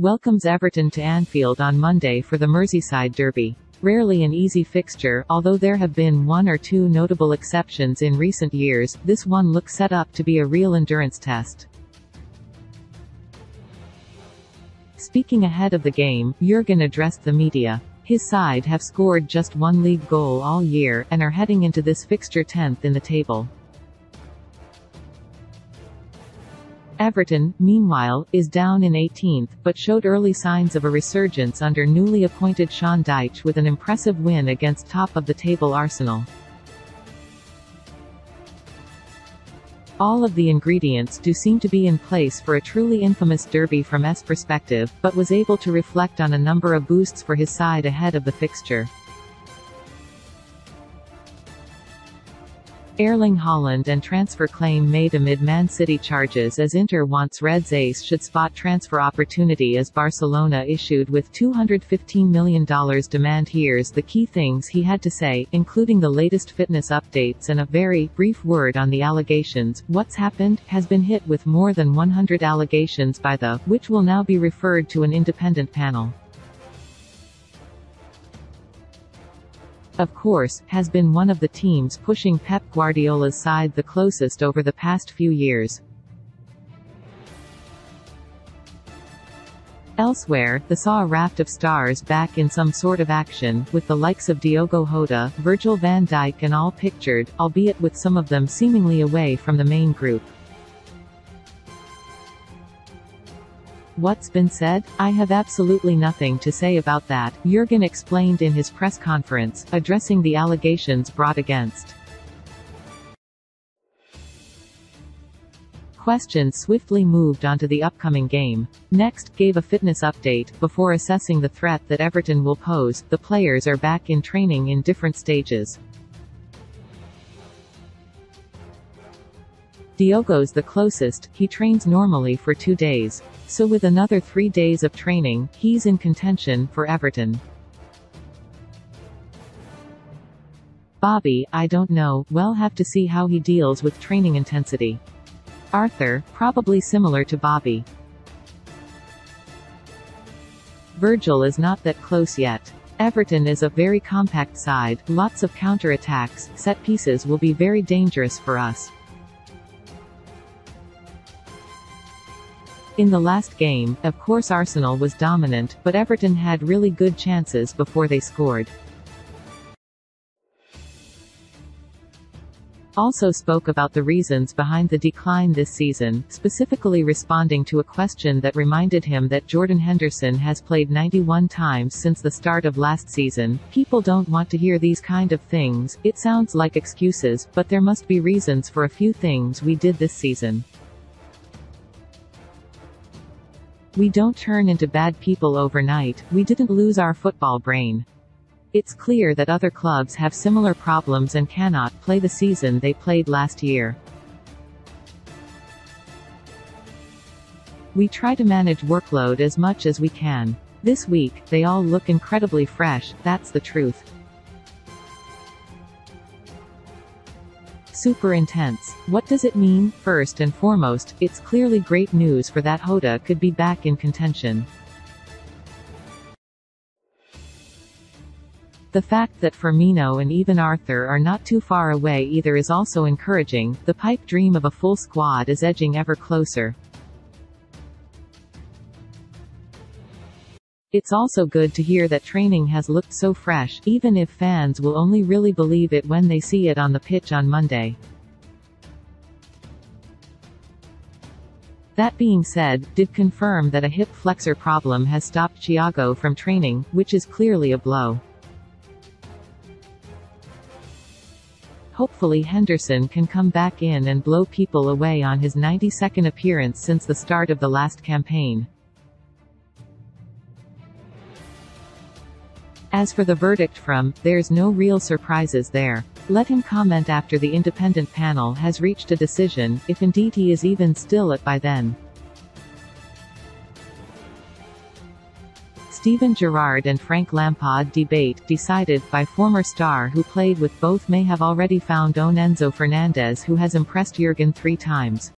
welcomes Everton to Anfield on Monday for the Merseyside derby. Rarely an easy fixture, although there have been one or two notable exceptions in recent years, this one looks set up to be a real endurance test. Speaking ahead of the game, Jurgen addressed the media. His side have scored just one league goal all year, and are heading into this fixture 10th in the table. Everton, meanwhile, is down in 18th, but showed early signs of a resurgence under newly appointed Sean Dyche with an impressive win against top-of-the-table Arsenal. All of the ingredients do seem to be in place for a truly infamous derby from S perspective, but was able to reflect on a number of boosts for his side ahead of the fixture. Erling Haaland and transfer claim made amid Man City charges as Inter wants Reds ace should spot transfer opportunity as Barcelona issued with $215 million demand. Here's the key things he had to say, including the latest fitness updates and a very brief word on the allegations. What's happened has been hit with more than 100 allegations by the, which will now be referred to an independent panel. Of course, has been one of the teams pushing Pep Guardiola's side the closest over the past few years. Elsewhere, they saw a raft of stars back in some sort of action, with the likes of Diogo Jota, Virgil van Dijk and all pictured, albeit with some of them seemingly away from the main group. What's been said? I have absolutely nothing to say about that, Jurgen explained in his press conference, addressing the allegations brought against. Questions swiftly moved onto the upcoming game. Next, gave a fitness update, before assessing the threat that Everton will pose. The players are back in training in different stages. Diogo's the closest, he trains normally for 2 days. So with another 3 days of training, he's in contention for Everton. Bobby, I don't know, we'll have to see how he deals with training intensity. Arthur, probably similar to Bobby. Virgil is not that close yet. Everton is a very compact side, lots of counter-attacks, set pieces will be very dangerous for us. In the last game, of course Arsenal was dominant, but Everton had really good chances before they scored. Also spoke about the reasons behind the decline this season, specifically responding to a question that reminded him that Jordan Henderson has played 91 times since the start of last season. People don't want to hear these kind of things, it sounds like excuses, but there must be reasons for a few things we did this season. We don't turn into bad people overnight, we didn't lose our football brain. It's clear that other clubs have similar problems and cannot play the season they played last year. We try to manage workload as much as we can. This week, they all look incredibly fresh, that's the truth. Super intense. What does it mean? First and foremost, it's clearly great news for that Jota could be back in contention. The fact that Firmino and even Arthur are not too far away either is also encouraging. The pipe dream of a full squad is edging ever closer. It's also good to hear that training has looked so fresh, even if fans will only really believe it when they see it on the pitch on Monday. That being said, did confirm that a hip flexor problem has stopped Thiago from training, which is clearly a blow. Hopefully Henderson can come back in and blow people away on his 92nd appearance since the start of the last campaign. As for the verdict from, there's no real surprises there. Let him comment after the independent panel has reached a decision, if indeed he is even still at by then. Steven Gerrard and Frank Lampard debate, decided by former star who played with both may have already found own Enzo Fernandez who has impressed Jurgen 3 times.